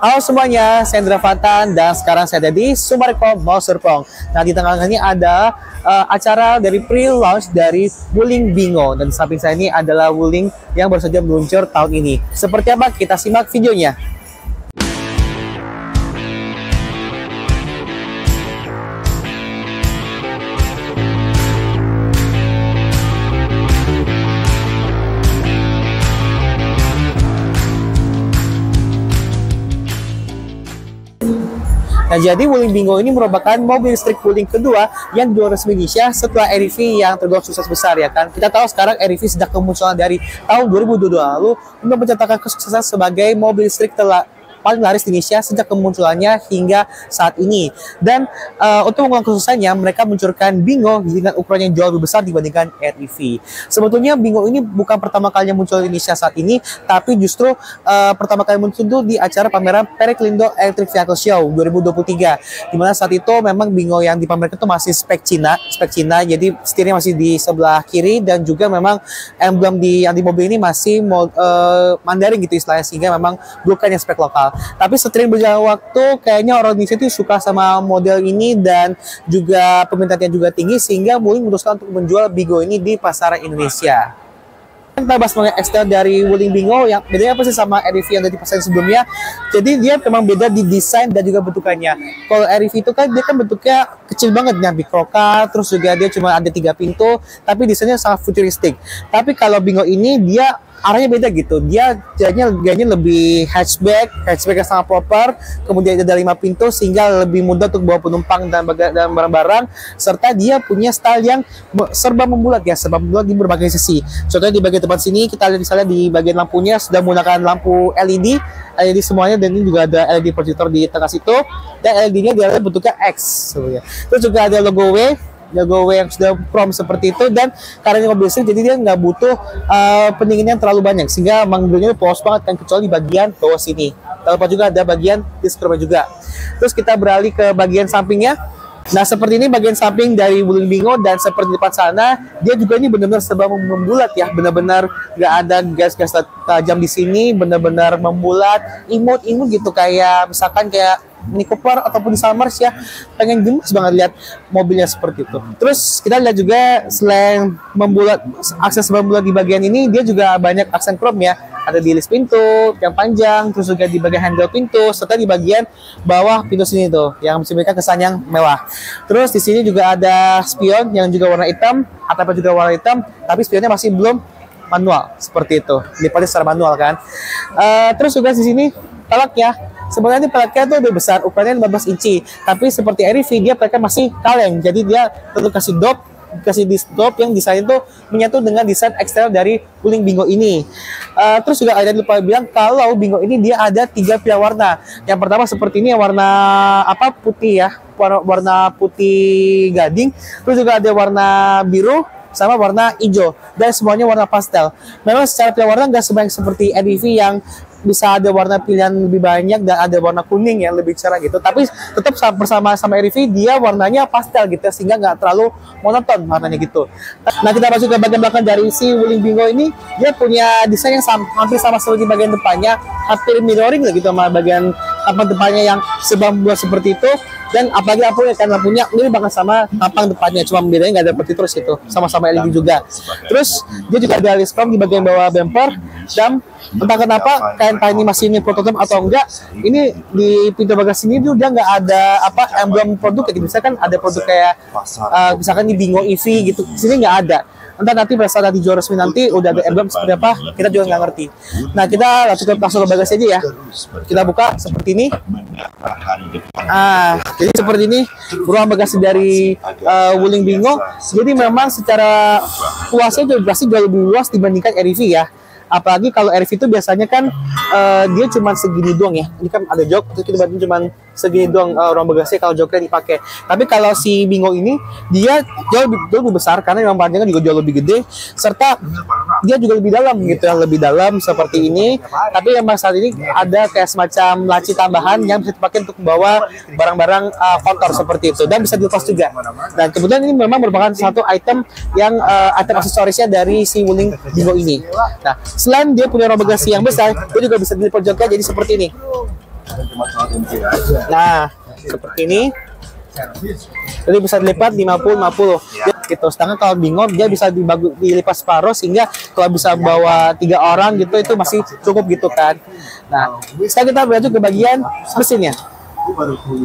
Halo semuanya, saya Indra Fatan dan sekarang saya ada di Sumarekon Mall Serpong. Nah, di tengah ini ada acara dari pre-launch dari Wuling Bingo, dan di samping saya ini adalah Wuling yang baru saja meluncur tahun ini. Seperti apa? Kita simak videonya. Nah, jadi Wuling Bingo ini merupakan mobil listrik Wuling kedua yang juara resmi Indonesia setelah REV yang tergolong sukses besar, ya kan. Kita tahu sekarang REV sejak kemunculan dari tahun 2022 lalu untuk mencatatkan kesuksesan sebagai mobil listrik paling laris di Indonesia sejak kemunculannya hingga saat ini. Dan untuk mengulang kesuksesannya, mereka meluncurkan Bingo dengan ukuran yang jauh lebih besar dibandingkan REV. Sebetulnya Bingo ini bukan pertama kalinya muncul di Indonesia saat ini, tapi justru pertama kali muncul di acara pameran Pereklindo Electric Vehicle Show 2023. Dimana saat itu memang Bingo yang dipamerkan itu masih spek Cina, jadi setirnya masih di sebelah kiri, dan juga memang emblem yang di mobil ini masih Mandarin gitu istilahnya, sehingga memang bukan yang spek lokal. Tapi seiring berjalan waktu, kayaknya orang Indonesia itu suka sama model ini dan juga permintaannya juga tinggi, sehingga Wuling memutuskan untuk menjual Bingo ini di pasaran Indonesia. Kita bahas mengenai eksterior dari Wuling Bingo, yang bedanya apa sih sama REV yang ada di pasaran sebelumnya. Jadi dia memang beda di desain dan juga bentukannya. Kalau REV itu kan dia kan bentuknya kecil banget, big rocker, terus juga dia cuma ada 3 pintu, tapi desainnya sangat futuristik. Tapi kalau Bingo ini dia arahnya beda gitu, dia jadinya lebih hatchback yang sangat proper, kemudian ada 5 pintu sehingga lebih mudah untuk bawa penumpang dan barang-barang, serta dia punya style yang serba membulat di berbagai sisi. Contohnya di bagian depan sini kita lihat misalnya di bagian lampunya sudah menggunakan lampu LED semuanya, dan ini juga ada LED projector di tengah situ, dan LED-nya dia bentuknya X sebenarnya. Terus juga ada logo W yang sudah chrome seperti itu, dan karena ini mobil listrik jadi dia nggak butuh pendinginan terlalu banyak, sehingga mobilnya polos banget kan, kecuali di bagian bawah sini. Terlepas juga ada bagian diskroma juga. Terus kita beralih ke bagian sampingnya. Nah, seperti ini bagian samping dari Wuling Bingo, dan seperti di depan sana dia juga ini benar-benar serba membulat ya, benar-benar nggak ada gas-gas tajam di sini, benar-benar membulat, imut gitu, kayak misalkan kayak Mini Cooper ataupun di Summers ya, pengen gemes banget lihat mobilnya seperti itu. Terus kita lihat juga selain akses membulat di bagian ini, dia juga banyak aksen chrome ya. Ada di list pintu yang panjang, terus juga di bagian handle pintu, serta di bagian bawah pintu sini tuh yang memberikan kesan yang mewah. Terus di sini juga ada spion yang juga warna hitam, atapnya juga warna hitam, tapi spionnya masih belum manual seperti itu, dilihatnya secara manual kan. Terus juga di sini peleknya, sebenarnya ini peleknya tuh lebih besar, ukurannya 15 inci, tapi seperti REV dia peleknya masih kaleng, jadi dia tentu kasih dop yang desain itu menyatu dengan desain eksterior dari Wuling Bingo ini. Terus juga ada lupa bilang kalau Bingo ini dia ada 3 pilihan warna. Yang pertama seperti ini, yang warna putih ya, warna putih gading. Terus juga ada warna biru sama warna hijau, dan semuanya warna pastel. Memang secara pilihan warna nggak sebanyak seperti REV yang bisa ada warna pilihan lebih banyak dan ada warna kuning yang lebih cerah gitu, tapi tetap sama REV dia warnanya pastel gitu, sehingga nggak terlalu monoton warnanya gitu. Nah, kita masuk ke bagian belakang dari si Wuling Bingo ini, dia punya desain yang hampir sama seperti bagian depannya, hampir mirroring gitu sama bagian depannya yang sebab buat seperti itu. Dan apalagi lampunya ini banget sama tampang depannya, cuma bedanya nggak ada seperti terus itu, sama-sama LED juga. Terus dia juga ada list chrome di bagian bawah bumper, dan entah kenapa entah ini masih prototipe atau enggak, ini di pintu bagasi ini tuh dia nggak ada emblem produk kayak gitu. Misalkan ada produk kayak misalkan di Bingo EV gitu, sini nggak ada. Entah nanti pada saat di juara resmi nanti udah ada emblem seperti apa, kita juga nggak ngerti. Nah, kita langsung ke bagasi aja ya. Kita buka seperti ini. Jadi seperti ini ruang bagasi dari Wuling Bingo. Jadi memang secara luasnya juga pasti jauh lebih luas dibandingkan REV ya. Apalagi kalau REV itu biasanya kan dia cuma segini doang ya. Ini kan ada jok, terus kita bantu cuma segini doang ruang bagasi kalau joknya dipakai. Tapi kalau si Bingo ini dia jauh lebih besar karena memang panjangnya juga jauh lebih gede, serta dia juga lebih dalam gitu ya, lebih dalam seperti ini. Tapi yang saat ini ada kayak semacam laci tambahan yang bisa dipakai untuk membawa barang-barang kotor seperti itu, dan bisa dilepas juga. Dan kemudian ini memang merupakan satu item yang item aksesorisnya dari si Wuling Bingo ini. Nah, selain dia punya ruang bagasi yang besar, dia juga bisa dilipat joknya jadi seperti ini. Nah, seperti ini. Jadi bisa dilipat 50-50 gitu. Sedangkan kalau bingo dia bisa dilipat separuh sehingga kalau bisa bawa 3 orang gitu itu masih cukup gitu kan. Nah, sekarang kita berlanjut ke bagian mesinnya.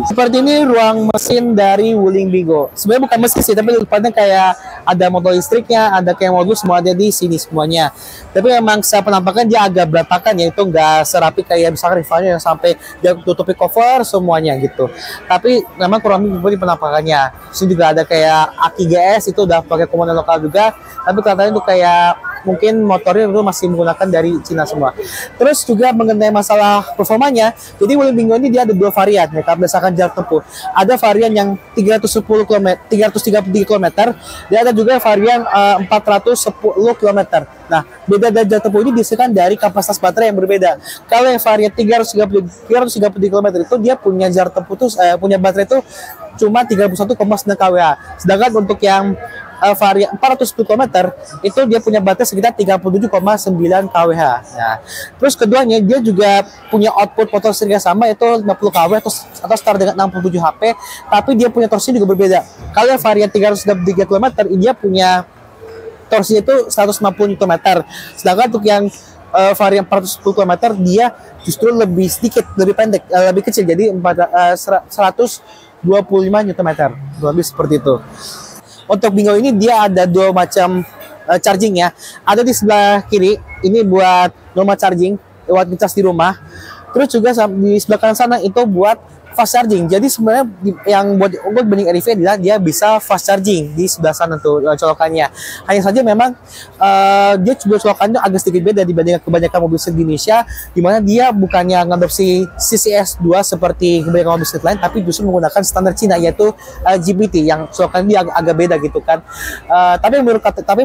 Seperti ini ruang mesin dari Wuling Bingo. Sebenarnya bukan mesin sih, tapi depannya kayak ada motor listriknya, ada kayak modul, semua ada di sini semuanya. Tapi memang secara penampakan dia agak berantakan, yaitu nggak serapi kayak misalkan rivalnya yang sampai dia tutupi cover semuanya gitu. Tapi memang kurang lebih penampakannya. Sini juga ada kayak aki GS itu udah pakai komponen lokal juga, tapi katanya itu kayak mungkin motornya itu masih menggunakan dari Cina semua. Terus juga mengenai masalah performanya, jadi Wuling Bingo ini dia ada 2 varian ya, berdasarkan jarak tempuh. Ada varian yang 310 km, 333 km, dan ada juga varian 410 km. Nah, beda dari jarak tempuh ini disebabkan dari kapasitas baterai yang berbeda. Kalau yang varian 333 km itu dia punya jarak tempuh itu punya baterai itu cuma 31,9 kWh. Sedangkan untuk yang varian 410 km itu dia punya baterai sekitar 37,9 kWh. Nah, terus keduanya dia juga punya output motor listrik yang sama yaitu 50 kW atau setara dengan 67 HP, tapi dia punya torsinya juga berbeda. Kalau yang varian 333 km dia punya torsinya itu 150 Nm. Sedangkan untuk yang varian 410 km dia justru lebih sedikit, lebih pendek, lebih kecil, jadi 125 Nm. Lebih seperti itu. Untuk Bingo ini dia ada 2 macam charging ya. Ada di sebelah kiri, ini buat normal charging, buat ngecas di rumah. Terus juga di sebelah kanan sana itu buat fast charging. Jadi sebenarnya yang buat unggul banding REV adalah dia bisa fast charging di sebelah sana tuh colokannya. Hanya saja memang dia juga colokannya agak sedikit beda dibandingkan kebanyakan mobil listrik di Indonesia, di mana dia bukannya mengadopsi CCS2 seperti kebanyakan mobil listrik lain, tapi justru menggunakan standar Cina yaitu GPT yang colokannya dia agak beda gitu kan. Tapi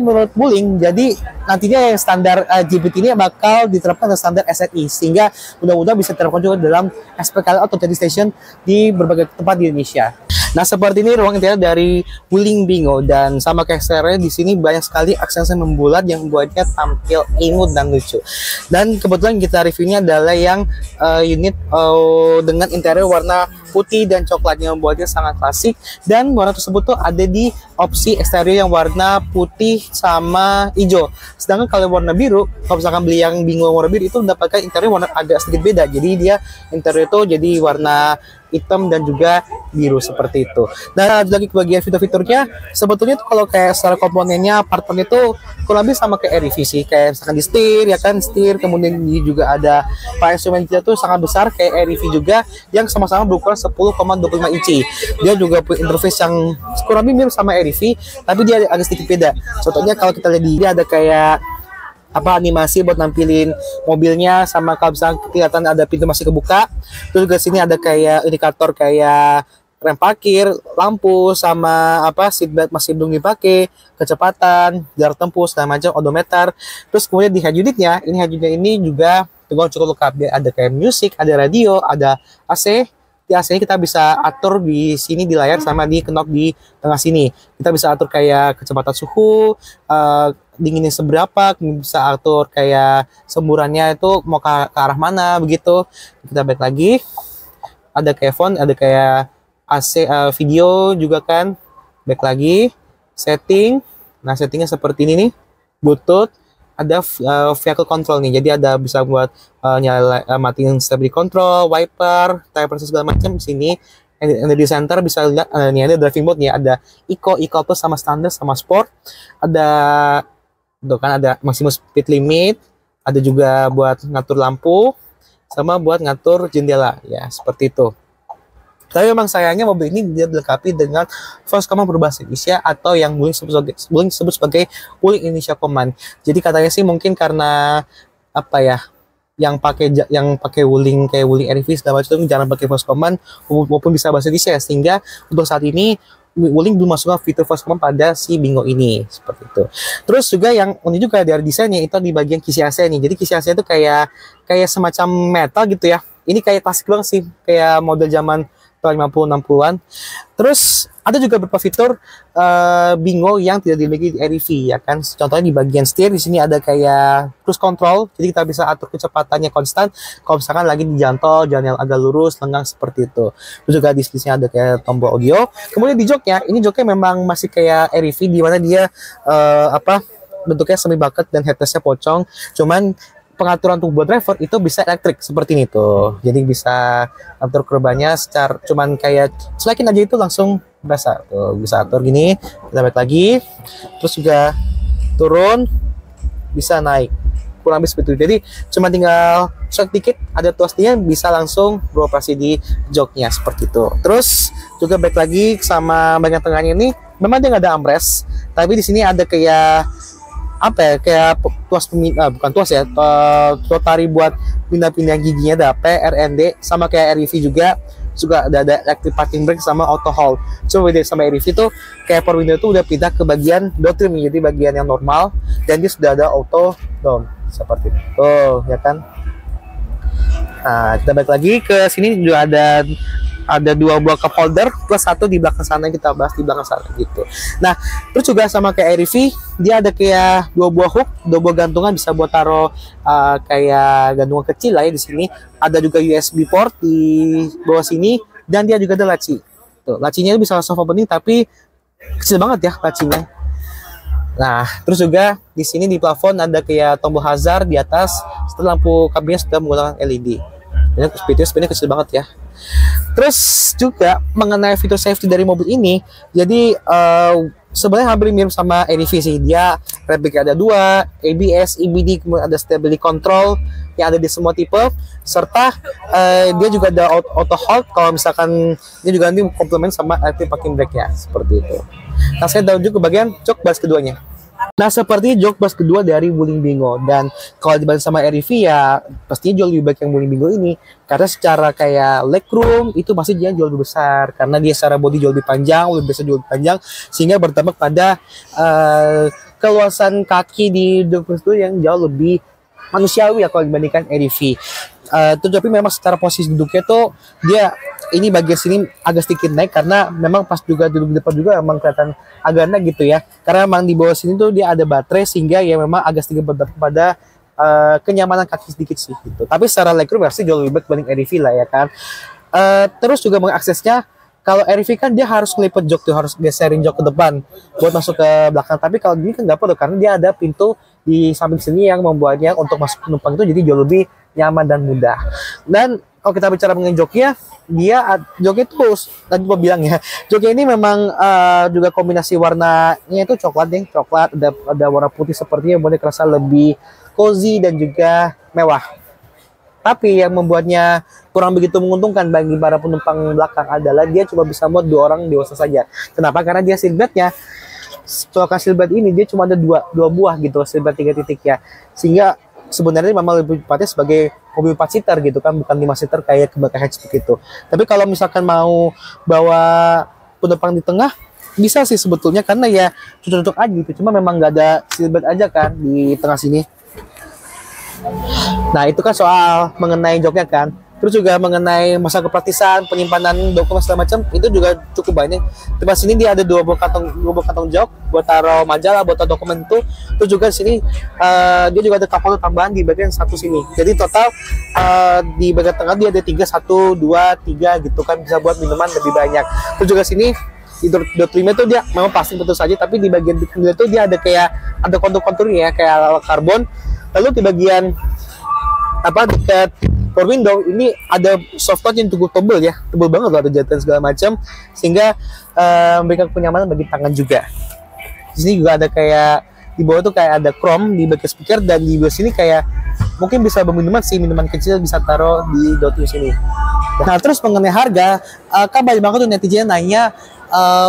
menurut Wuling, jadi nantinya yang standar GPT ini bakal diterapkan ke standar SNI sehingga mudah-mudahan bisa diterapkan juga dalam SPKL atau charging station di berbagai tempat di Indonesia. Nah, seperti ini ruang interior dari Wuling Bingo, dan sama kayak eksteriornya di sini banyak sekali aksesoris membulat yang membuatnya tampil imut dan lucu. Dan kebetulan kita reviewnya adalah yang unit dengan interior warna putih dan coklatnya, membuatnya sangat klasik, dan warna tersebut tuh ada di opsi eksterior yang warna putih sama hijau. Sedangkan kalau warna biru, kalau misalkan beli yang Bingo warna biru itu mendapatkan interior warna agak sedikit beda. Jadi dia interior itu jadi warna hitam dan juga biru seperti itu. Nah, lagi ke bagian fitur-fiturnya, sebetulnya tuh kalau kayak secara komponennya, partnya itu kurang lebih sama kayak REV sih, kayak misalkan di setir ya kan, setir, kemudian juga ada para instrumen kita tuh sangat besar kayak REV juga, yang sama-sama berukuran 10,25 inci. Dia juga punya interface yang kurang lebih mirip sama REV, tapi dia agak sedikit beda. Contohnya kalau kita lihat dia ada kayak animasi buat nampilin mobilnya, sama kalau misalnya kelihatan ada pintu masih kebuka. Terus juga sini ada kayak indikator kayak rem parkir, lampu, sama seatbelt masih belum dipakai, kecepatan, jarak tempuh, segala macam, odometer. Terus kemudian di head unitnya, ini juga cukup lengkap. Dia ada kayak musik, ada radio, ada AC. Di AC kita bisa atur di sini di layar sama di knob di tengah sini. Kita bisa atur kayak kecepatan suhu, dinginnya seberapa, bisa atur kayak semburannya itu mau ke arah mana begitu. Kita balik lagi, ada kayak phone, ada kayak AC, video juga kan. Back lagi, setting. Nah, settingnya seperti ini nih, Bluetooth. Ada vehicle control nih, jadi ada bisa buat matiin stability control, wiper, tire pressure segala macam. Di sini energy center bisa lihat, ini ada driving mode nih, ada eco plus sama standard sama sport. Ada ada maximum speed limit, ada juga buat ngatur lampu, sama buat ngatur jendela ya, seperti itu. Tapi memang sayangnya mobil ini dia dilengkapi dengan voice command berbahasa Indonesia atau yang Wuling sebut sebagai Wuling Indonesia Command. Jadi katanya sih mungkin karena yang pakai Wuling kayak Wuling REV segala macam jarang pakai voice command maupun bisa bahasa Indonesia, sehingga untuk saat ini Wuling belum masukkan fitur voice command pada si Bingo ini, seperti itu. Terus juga yang unik juga dari desainnya itu di bagian kisi AC nih. Jadi kisi AC itu kayak semacam metal gitu ya. Ini kayak klasik banget sih, kayak model zaman 50-60-an. Terus ada juga beberapa fitur Bingo yang tidak dimiliki di REV ya kan. Contohnya di bagian setir di sini ada kayak cruise control, jadi kita bisa atur kecepatannya konstan kalau misalkan lagi di jalan tol, jalan yang agak lurus, lenggang seperti itu. Terus juga di sini ada kayak tombol audio. Kemudian di joknya, ini joknya memang masih kayak REV di mana dia bentuknya semi bucket dan headrestnya pocong. Cuman pengaturan untuk buat driver itu bisa elektrik seperti ini tuh. Jadi bisa atur kerbanya secara cuman kayak selekin aja itu langsung berasa tuh, bisa atur gini. Kita balik lagi. Terus juga turun bisa naik. Kurang lebih seperti itu. Jadi cuma tinggal shock dikit ada toastnya bisa langsung beroperasi di joknya seperti itu. Terus juga balik lagi sama bagian tengahnya ini memang dia nggak ada armrest, tapi di sini ada kayak apa ya, kayak tuas bukan tuas ya, tari buat pindah-pindah giginya ada PRND sama kayak REV juga ada active parking brake sama auto hold. Coba beda sama REV tuh kayak power window itu udah pindah ke bagian door trim jadi bagian yang normal dan dia sudah ada auto down seperti itu ya kan. Nah, kita balik lagi ke sini juga ada 2 buah cup holder plus 1 di belakang sana, kita bahas di belakang sana gitu. Nah, terus juga sama kayak REV, dia ada kayak 2 buah hook, 2 buah gantungan bisa buat taruh kayak gantungan kecil lah ya di sini. Ada juga USB port di bawah sini dan dia juga ada laci. Tuh, lacinya bisa langsung opening tapi kecil banget ya lacinya. Nah, terus juga di sini di plafon ada kayak tombol hazard di atas, setelah lampu kabinnya sudah menggunakan LED. Ini sebenarnya kecil banget ya. Terus juga mengenai fitur safety dari mobil ini, jadi sebenarnya hampir mirip sama REV sih. Dia airbag ada 2, ABS, EBD, kemudian ada stability control yang ada di semua tipe, serta dia juga ada auto hold kalau misalkan dia juga nanti komplement sama active parking brake nya seperti itu. Nah, saya tahu juga bagian jok bas keduanya. Nah, seperti jok bas kedua dari Wuling Bingo, dan kalau dibanding sama REV ya pastinya jauh lebih baik yang Wuling Bingo ini karena secara kayak legroom itu masih dia jauh lebih besar karena dia secara body jauh lebih panjang, lebih besar jauh lebih panjang sehingga berdampak pada keluasan kaki di jok bas kedua yang jauh lebih manusiawi ya kalau dibandingkan REV. Tetapi memang secara posisi duduknya tuh dia ini bagian sini agak sedikit naik karena memang pas juga duduk di depan juga memang kelihatan agak naik gitu ya. Karena memang di bawah sini tuh dia ada baterai sehingga ya memang agak sedikit berdampak pada kenyamanan kaki sedikit sih gitu. Tapi secara legroom pasti jauh lebih baik dibanding REV lah ya kan. Terus juga mengaksesnya kalau REV kan dia harus ngelipet jok tuh, harus geserin jok ke depan buat masuk ke belakang. Tapi kalau ini kan nggak perlu karena dia ada pintu di samping sini yang membuatnya untuk masuk penumpang itu jadi jauh lebih nyaman dan mudah. Dan kalau kita bicara mengenai joknya, joknya itu tadi gua bilang ya, joknya ini memang juga kombinasi warnanya itu coklat deh, coklat ada warna putih sepertinya boleh kerasa lebih cozy dan juga mewah. Tapi yang membuatnya kurang begitu menguntungkan bagi para penumpang belakang adalah dia cuma bisa muat 2 orang dewasa saja. Kenapa? Karena dia seatbeltnya, colokan seatbelt ini dia cuma ada dua buah gitu, seatbelt 3 titik ya, sehingga sebenarnya memang lebih tepatnya sebagai mobil 4 seater gitu kan, bukan 5 seater kayak kebanyakan hatchback itu. Tapi kalau misalkan mau bawa penumpang di tengah bisa sih sebetulnya karena ya cocok-cocok aja gitu, cuma memang nggak ada seatbelt aja kan di tengah sini. Nah, itu kan soal mengenai joknya kan. Terus juga mengenai masa kepraktisan, penyimpanan dokumen segala macam itu juga cukup banyak. Di pas sini dia ada 2 buah kantong jok buat taruh majalah, buat taruh dokumen itu. Terus juga di sini dia juga ada cup holder tambahan di bagian satu sini. Jadi total di bagian tengah dia ada 3, 1, 2, 3 gitu kan, bisa buat minuman lebih banyak. Terus juga sini di door trimnya tuh dia memang plastik betul saja, tapi di bagian pinggir itu dia ada kayak ada kontur-konturnya ya kayak ala karbon. Lalu di bagian dekat power window ini ada soft touch yang cukup tebal ya, tebal banget loh, ada jatuhan segala macam sehingga memberikan kenyamanan bagi tangan juga. Di sini juga ada kayak di bawah tuh kayak ada chrome di bagian speaker, dan di bawah sini kayak mungkin bisa berminuman sih, minuman kecil bisa taruh di dotnya sini. Nah, terus mengenai harga, kan banyak banget tuh netizen nanya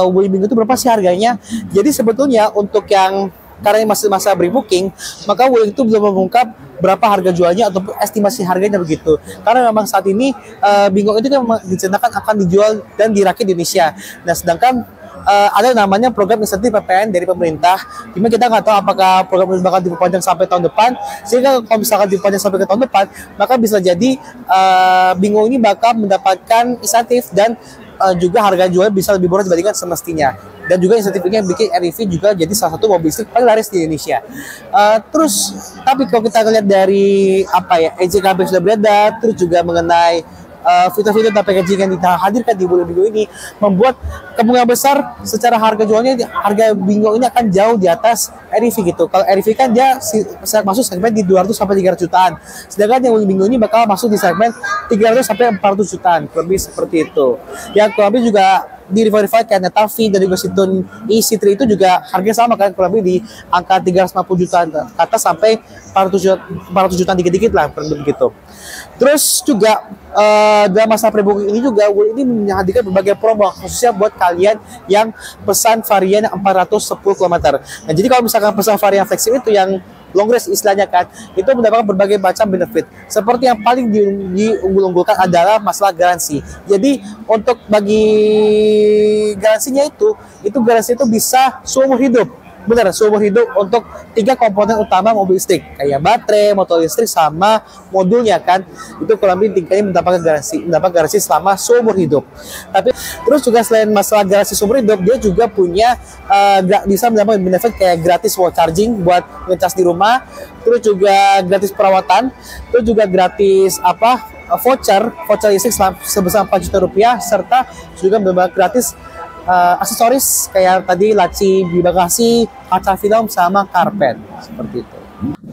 Wuling Bingo itu berapa sih harganya. Jadi sebetulnya untuk yang karena ini masih masa pre-booking, maka Wuling itu belum mengungkap berapa harga jualnya ataupun estimasi harganya begitu. Karena memang saat ini Bingo itu kan direncanakan akan dijual dan dirakit di Indonesia. Nah, sedangkan ada namanya program insentif PPN dari pemerintah. Cuma kita nggak tahu apakah program ini bakal diperpanjang sampai tahun depan. Sehingga kalau misalkan diperpanjang sampai ke tahun depan, maka bisa jadi Bingo ini bakal mendapatkan insentif dan juga harga jual bisa lebih murah dibandingkan semestinya. Dan juga insentif ini yang bikin REV juga jadi salah satu mobil listrik paling laris di Indonesia. Terus, tapi kalau kita lihat dari EJKB sudah beredar, terus juga mengenai fitur-fitur dan packaging yang dihadirkan di bulan Bingo ini membuat kemungkinan besar secara harga jualnya, harga Bingo ini akan jauh di atas REV gitu. Kalau REV kan dia masuk segmen di 200 sampai 300 jutaan, sedangkan yang Bingo ini bakal masuk di segmen 300 sampai 400 jutaan, lebih seperti itu. Yang kurang lebih juga di Rival kayak Netavi dan juga Citroen E-C3 itu juga harganya sama kan, kurang lebih di angka 350 jutaan ke atas sampai 400 jutaan dikit-dikit lah, begitu. Terus juga dalam masa pre-booking ini juga ini menghadirkan berbagai promo khususnya buat kalian yang pesan varian 410 km. Nah, jadi kalau misalkan pesan varian fleksibel itu yang long range istilahnya kan, itu mendapatkan berbagai macam benefit. Seperti yang paling diunggul-unggulkan adalah masalah garansi. Jadi untuk bagi garansinya itu garansi itu bisa seumur hidup. Benar, seumur hidup untuk 3 komponen utama mobil listrik, kayak baterai, motor listrik, sama modulnya kan. Itu kurang lebih tingkatnya mendapat garansi selama seumur hidup. Tapi terus juga selain masalah garansi seumur hidup, dia juga punya bisa mendapatkan benefit kayak gratis wall charging buat ngecas di rumah, terus juga gratis perawatan, terus juga gratis voucher listrik sebesar 4 juta rupiah, serta juga mendapatkan gratis aksesoris kayak tadi laci di bagasi, kaca film, sama karpet seperti itu.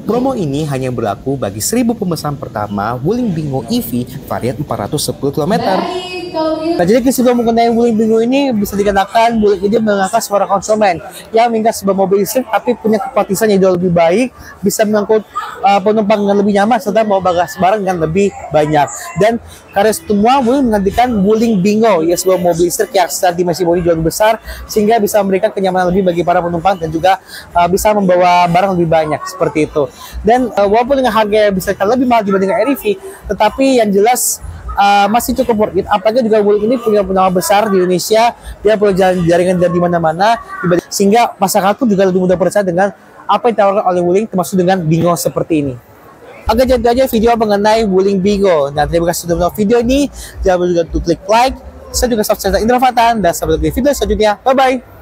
Promo ini hanya berlaku bagi 1.000 pemesan pertama Wuling Bingo EV varian 410 km. Nah, jadi kesimpulan mengenai Wuling Bingo ini bisa dikatakan Wuling ini mengangkat suara konsumen yang mengingat sebuah mobil listrik tapi punya kepraktisan yang jauh lebih baik, bisa mengangkut penumpang dengan lebih nyaman serta membawa bagasi barang dengan lebih banyak. Dan karena semua Wuling menggantikan Wuling Bingo, ya sebuah mobil listrik yang secara dimensi bodi jauh lebih besar sehingga bisa memberikan kenyamanan lebih bagi para penumpang dan juga bisa membawa barang lebih banyak seperti itu. Dan walaupun dengan harga yang bisa lebih mahal dibandingkan REV, tetapi yang jelas masih cukup worth it. Apalagi juga Wuling ini punya nama besar di Indonesia, dia punya jaringan di mana-mana, sehingga masyarakat pun juga lebih mudah percaya dengan apa yang ditawarkan oleh Wuling, termasuk dengan Bingo seperti ini. Oke, jadi aja video mengenai Wuling Bingo. Nah, terima kasih sudah menonton video ini. Jangan lupa juga untuk klik like. Saya juga subscribe Indra Fatan, dan sampai jumpa di video selanjutnya. Bye bye.